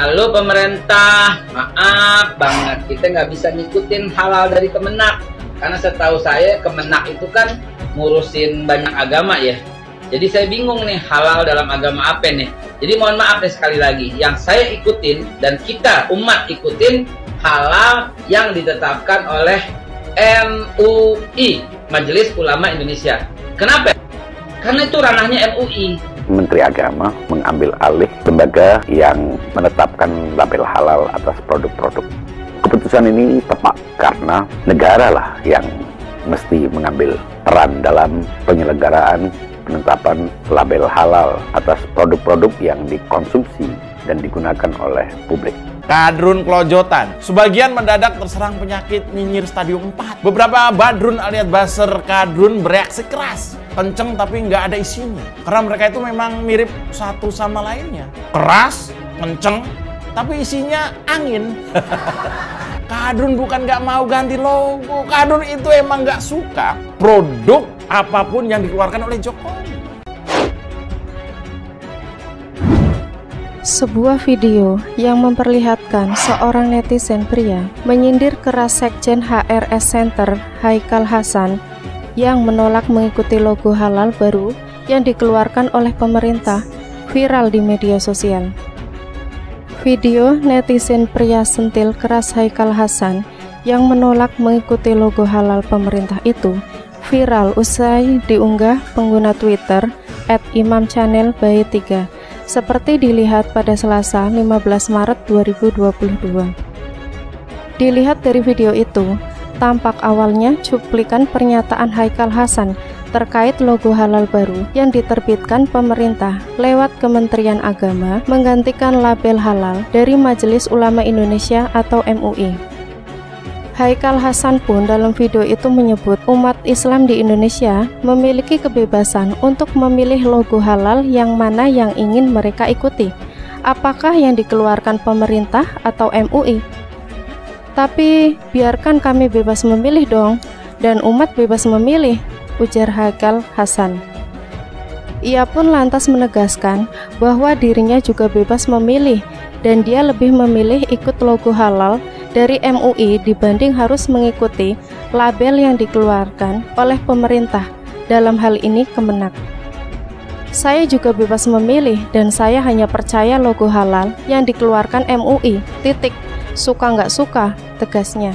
Halo pemerintah, maaf banget kita nggak bisa ngikutin halal dari Kemenak. Karena setahu saya Kemenak itu kan ngurusin banyak agama ya. Jadi saya bingung nih halal dalam agama apa nih. Jadi mohon maaf nih sekali lagi, yang saya ikutin dan kita umat ikutin halal yang ditetapkan oleh MUI, Majelis Ulama Indonesia. Kenapa? Karena itu ranahnya MUI. Menteri Agama mengambil alih lembaga yang menetapkan label halal atas produk-produk. Keputusan ini tepat karena negara lah yang mesti mengambil peran dalam penyelenggaraan penetapan label halal atas produk-produk yang dikonsumsi dan digunakan oleh publik. Kadrun kelojotan. Sebagian mendadak terserang penyakit nyinyir stadium 4. Beberapa badrun alias baser kadrun bereaksi keras. Kenceng tapi nggak ada isinya. Karena mereka itu memang mirip satu sama lainnya. Keras, kenceng, tapi isinya angin. Kadrun bukan nggak mau ganti logo. Kadrun itu emang nggak suka produk apapun yang dikeluarkan oleh Jokowi. Sebuah video yang memperlihatkan seorang netizen pria menyindir keras Sekjen HRS Center Haikal Hasan yang menolak mengikuti logo halal baru yang dikeluarkan oleh pemerintah viral di media sosial. Video netizen pria sentil keras Haikal Hasan yang menolak mengikuti logo halal pemerintah itu viral usai diunggah pengguna Twitter @imamchannelbae3 seperti dilihat pada Selasa 15 Maret 2022. Dilihat dari video itu, tampak awalnya cuplikan pernyataan Haikal Hasan terkait logo halal baru yang diterbitkan pemerintah lewat Kementerian Agama menggantikan label halal dari Majelis Ulama Indonesia atau MUI. Haikal Hasan pun dalam video itu menyebut umat Islam di Indonesia memiliki kebebasan untuk memilih logo halal yang mana yang ingin mereka ikuti, apakah yang dikeluarkan pemerintah atau MUI. Tapi biarkan kami bebas memilih dong, dan umat bebas memilih, ujar Haikal Hasan. Ia pun lantas menegaskan bahwa dirinya juga bebas memilih dan dia lebih memilih ikut logo halal dari MUI dibanding harus mengikuti label yang dikeluarkan oleh pemerintah, dalam hal ini Kemenak. Saya juga bebas memilih dan saya hanya percaya logo halal yang dikeluarkan MUI, titik. Suka nggak suka, tegasnya.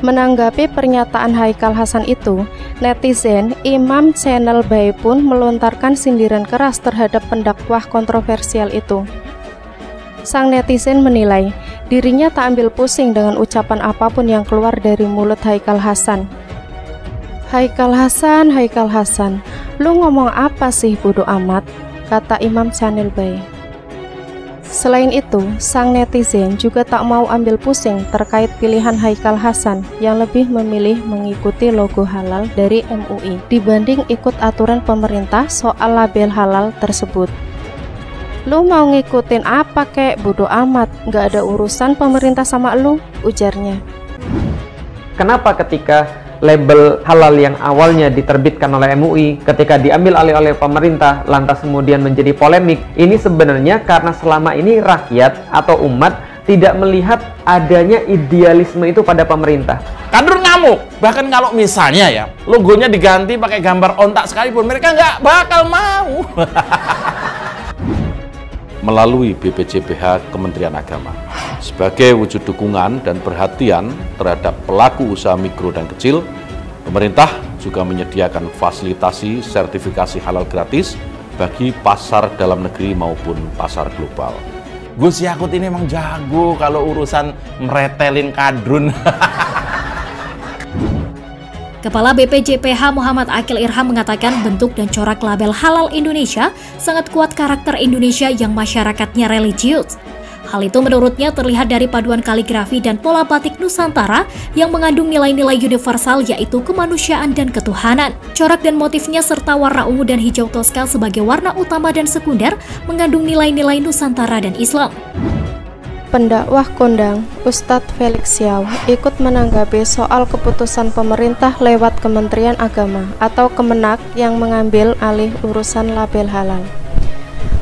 Menanggapi pernyataan Haikal Hasan itu, netizen Imam Channel Bae pun melontarkan sindiran keras terhadap pendakwah kontroversial itu. Sang netizen menilai dirinya tak ambil pusing dengan ucapan apapun yang keluar dari mulut Haikal Hasan. Haikal Hasan, lu ngomong apa sih bodo amat, kata Imam Channel Bae. Selain itu, sang netizen juga tak mau ambil pusing terkait pilihan Haikal Hasan yang lebih memilih mengikuti logo halal dari MUI dibanding ikut aturan pemerintah soal label halal tersebut. Lu mau ngikutin apa kek, bodo amat, gak ada urusan pemerintah sama lu, ujarnya. Kenapa ketika label halal yang awalnya diterbitkan oleh MUI ketika diambil alih oleh pemerintah lantas kemudian menjadi polemik? Ini sebenarnya karena selama ini rakyat atau umat tidak melihat adanya idealisme itu pada pemerintah. Kadrun ngamuk, bahkan kalau misalnya ya logonya diganti pakai gambar ontak sekalipun mereka nggak bakal mau. Melalui BPJPH Kementerian Agama sebagai wujud dukungan dan perhatian terhadap pelaku usaha mikro dan kecil, pemerintah juga menyediakan fasilitasi sertifikasi halal gratis bagi pasar dalam negeri maupun pasar global. Gus Yakut ini emang jago kalau urusan meretelin kadrun. Kepala BPJPH Muhammad Akil Irham mengatakan bentuk dan corak label halal Indonesia sangat kuat karakter Indonesia yang masyarakatnya religius. Hal itu menurutnya terlihat dari paduan kaligrafi dan pola batik Nusantara yang mengandung nilai-nilai universal yaitu kemanusiaan dan ketuhanan. Corak dan motifnya serta warna ungu dan hijau toska sebagai warna utama dan sekunder mengandung nilai-nilai Nusantara dan Islam. Pendakwah kondang Ustadz Felix Xiao ikut menanggapi soal keputusan pemerintah lewat Kementerian Agama atau Kemenak yang mengambil alih urusan label halal.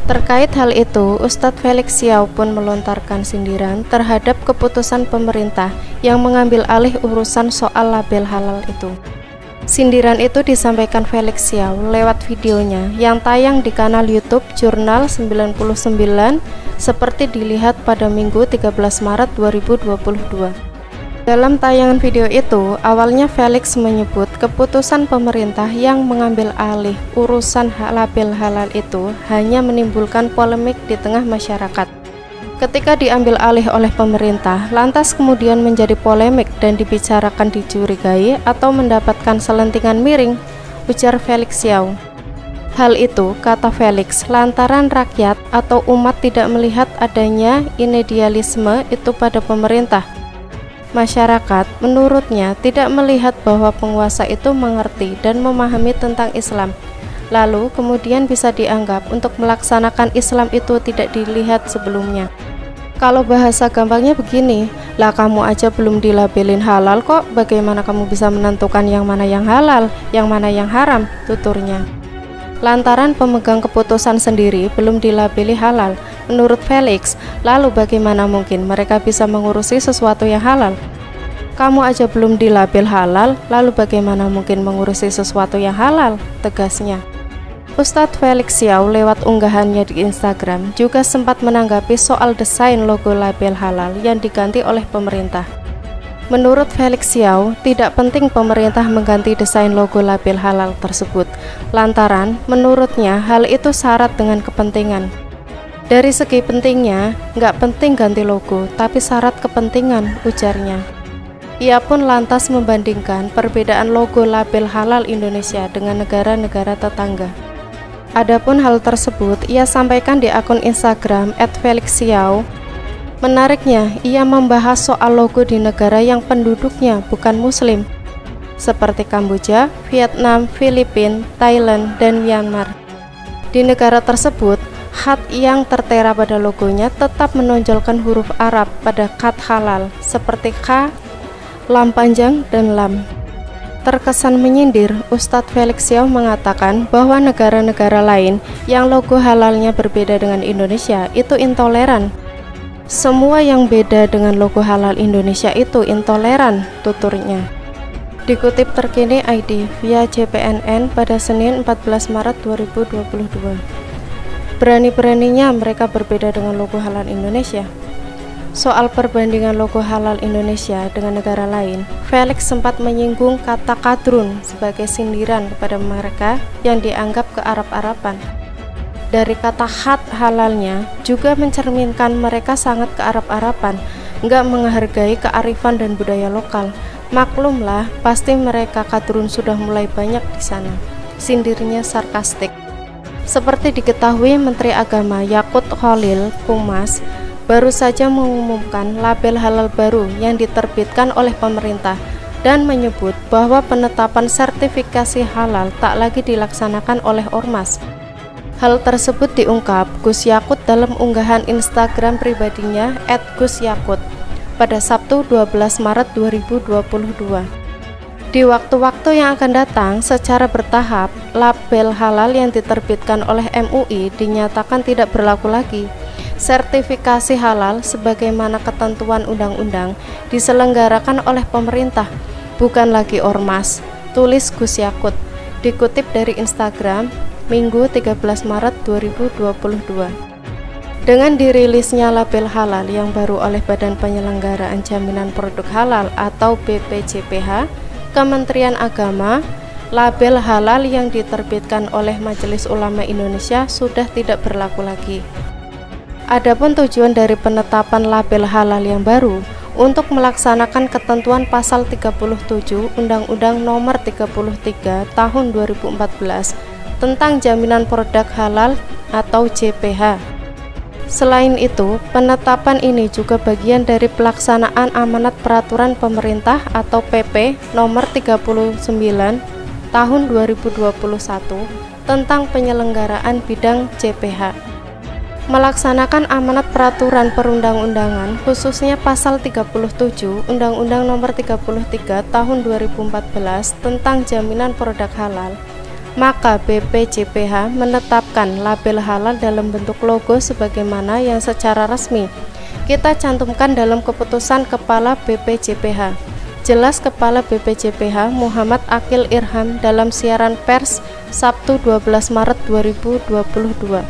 Terkait hal itu, Ustadz Felix Xiao pun melontarkan sindiran terhadap keputusan pemerintah yang mengambil alih urusan soal label halal itu. Sindiran itu disampaikan Felix Xiao lewat videonya yang tayang di kanal YouTube Jurnal 99 seperti dilihat pada Minggu 13 Maret 2022. Dalam tayangan video itu, awalnya Felix menyebut keputusan pemerintah yang mengambil alih urusan label halal itu hanya menimbulkan polemik di tengah masyarakat. Ketika diambil alih oleh pemerintah, lantas kemudian menjadi polemik dan dibicarakan dicurigai atau mendapatkan selentingan miring, ujar Felix Xiao. Hal itu, kata Felix, lantaran rakyat atau umat tidak melihat adanya idealisme itu pada pemerintah. Masyarakat, menurutnya, tidak melihat bahwa penguasa itu mengerti dan memahami tentang Islam. Lalu, kemudian bisa dianggap untuk melaksanakan Islam itu tidak dilihat sebelumnya. Kalau bahasa gampangnya begini, lah kamu aja belum dilabelin halal kok, bagaimana kamu bisa menentukan yang mana yang halal, yang mana yang haram, tuturnya. Lantaran pemegang keputusan sendiri belum dilabeli halal, menurut Felix, lalu bagaimana mungkin mereka bisa mengurusi sesuatu yang halal? Kamu aja belum dilabel halal, lalu bagaimana mungkin mengurusi sesuatu yang halal? Tegasnya. Ustadz Felix Xiao lewat unggahannya di Instagram juga sempat menanggapi soal desain logo label halal yang diganti oleh pemerintah. Menurut Felix Xiao, tidak penting pemerintah mengganti desain logo label halal tersebut, lantaran menurutnya hal itu syarat dengan kepentingan. Dari segi pentingnya, nggak penting ganti logo, tapi syarat kepentingan, ujarnya. Ia pun lantas membandingkan perbedaan logo label halal Indonesia dengan negara-negara tetangga. Adapun hal tersebut, ia sampaikan di akun Instagram @felixxiao. Menariknya, ia membahas soal logo di negara yang penduduknya bukan muslim, seperti Kamboja, Vietnam, Filipina, Thailand, dan Myanmar. Di negara tersebut, khat yang tertera pada logonya tetap menonjolkan huruf Arab pada khat halal, seperti K, lam panjang, dan lam. Terkesan menyindir, Ustadz Felix Xiao mengatakan bahwa negara-negara lain yang logo halalnya berbeda dengan Indonesia itu intoleran. Semua yang beda dengan logo halal Indonesia itu intoleran, tuturnya. Dikutip terkini ID via JPNN pada Senin 14 Maret 2022. Berani-beraninya mereka berbeda dengan logo halal Indonesia. Soal perbandingan logo halal Indonesia dengan negara lain, Felix sempat menyinggung kata kadrun sebagai sindiran kepada mereka yang dianggap kearab-araban. Dari kata khat halalnya juga mencerminkan mereka sangat kearab-araban, nggak menghargai kearifan dan budaya lokal. Maklumlah, pasti mereka kadrun sudah mulai banyak di sana. Sindirnya sarkastik. Seperti diketahui, Menteri Agama Yakut Khalil Qumas baru saja mengumumkan label halal baru yang diterbitkan oleh pemerintah dan menyebut bahwa penetapan sertifikasi halal tak lagi dilaksanakan oleh ormas. Hal tersebut diungkap Gus Yakut dalam unggahan Instagram pribadinya @gusyakut pada Sabtu 12 Maret 2022. Di waktu-waktu yang akan datang, secara bertahap, label halal yang diterbitkan oleh MUI dinyatakan tidak berlaku lagi. Sertifikasi halal sebagaimana ketentuan undang-undang diselenggarakan oleh pemerintah, bukan lagi ormas, tulis Gus Yakut. Dikutip dari Instagram Minggu 13 Maret 2022. Dengan dirilisnya label halal yang baru oleh Badan Penyelenggaraan Jaminan Produk Halal atau BPJPH, Kementerian Agama, label halal yang diterbitkan oleh Majelis Ulama Indonesia sudah tidak berlaku lagi. Adapun tujuan dari penetapan label halal yang baru untuk melaksanakan ketentuan pasal 37 Undang-Undang Nomor 33 Tahun 2014 tentang Jaminan Produk Halal atau JPH. Selain itu, penetapan ini juga bagian dari pelaksanaan amanat peraturan pemerintah atau PP nomor 39 tahun 2021 tentang penyelenggaraan bidang JPH. Melaksanakan amanat peraturan perundang-undangan khususnya pasal 37 Undang-Undang Nomor 33 Tahun 2014 tentang Jaminan Produk Halal maka BPJPH menetapkan label halal dalam bentuk logo sebagaimana yang secara resmi kita cantumkan dalam keputusan Kepala BPJPH. Jelas Kepala BPJPH Muhammad Aqil Irham dalam siaran pers Sabtu 12 Maret 2022.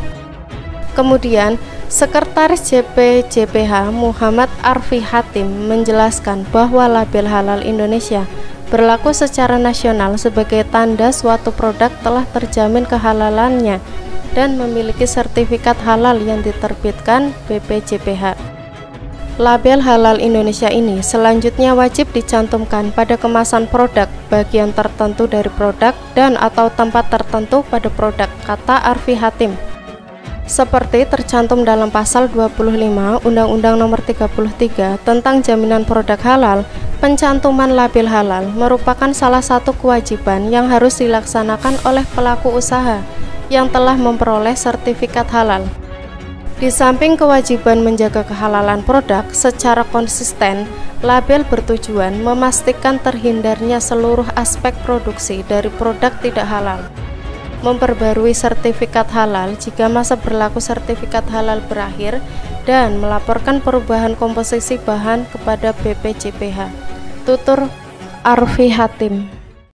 Kemudian, Sekretaris BPJPH Muhammad Arfi Hatim menjelaskan bahwa label halal Indonesia berlaku secara nasional sebagai tanda suatu produk telah terjamin kehalalannya dan memiliki sertifikat halal yang diterbitkan BPJPH. Label halal Indonesia ini selanjutnya wajib dicantumkan pada kemasan produk, bagian tertentu dari produk, dan atau tempat tertentu pada produk, kata Arfi Hatim. Seperti tercantum dalam pasal 25 Undang-Undang Nomor 33 tentang Jaminan Produk Halal, pencantuman label halal merupakan salah satu kewajiban yang harus dilaksanakan oleh pelaku usaha yang telah memperoleh sertifikat halal. Di samping kewajiban menjaga kehalalan produk secara konsisten, label bertujuan memastikan terhindarnya seluruh aspek produksi dari produk tidak halal. Memperbarui sertifikat halal jika masa berlaku sertifikat halal berakhir, dan melaporkan perubahan komposisi bahan kepada BPJPH. Tutur Arfi Hatim.